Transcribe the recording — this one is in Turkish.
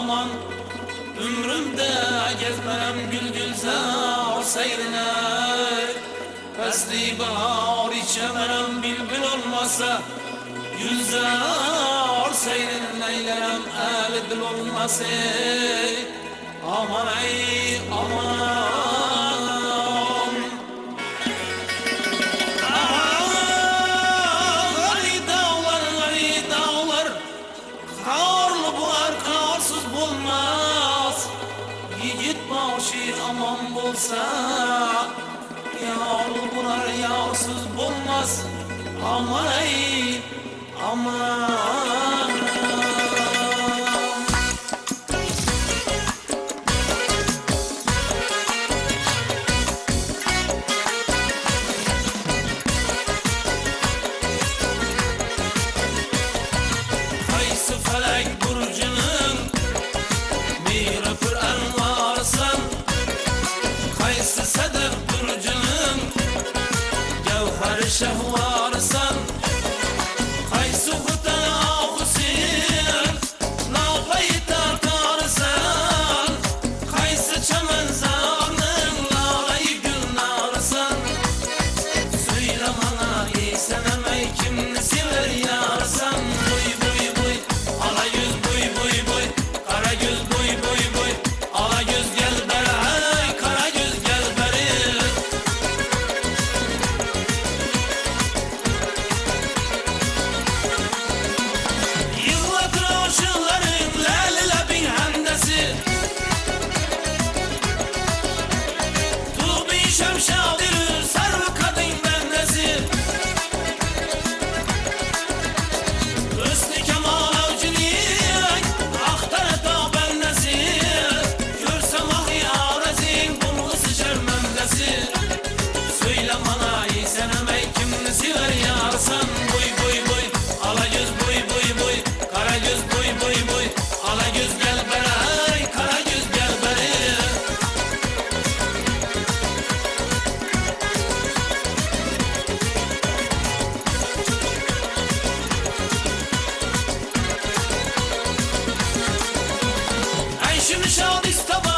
aman ömrümde gezmem gül seyrine. Fesli bahar içemem bülbül olmasa, Gülzar seyrin eylerim eli dil olmasa. Aman ey aman, gari dağlar, karlı bular karsız bulmaz. Yigit başı aman bulsa, yağlı bular yağsız bulmaz. Aman ey aman. Kaysı felek burcunun bir öpür envarsan, kaysı sedef burcunun gevher şehvarsan, kaysı hutan ağusir nafayı tartarsan, kaysı çemen zarının lalayı gülnarsan. Söyle bana sen emey kimni sever yarsan. Buy buy buy ala yüz buy buy buy, kara göz buy buy buy, ala göz gel beri, hey kara göz gel beri. Yıllatır aşıkların lelile bin hendesi, tuğbi şemşadir sarı kadın bendesi. Hüsnü kemal avcılık aktar da bendesi, görsem ah yarezin bunu sıçar memdesi. Söyle bana sen emey kimni sever yarsan. Buy buy buy ala göz buy buy buy, kara göz buy buy buy, ala göz gel beri, hey kara göz gel beri. Ayşim şad istaba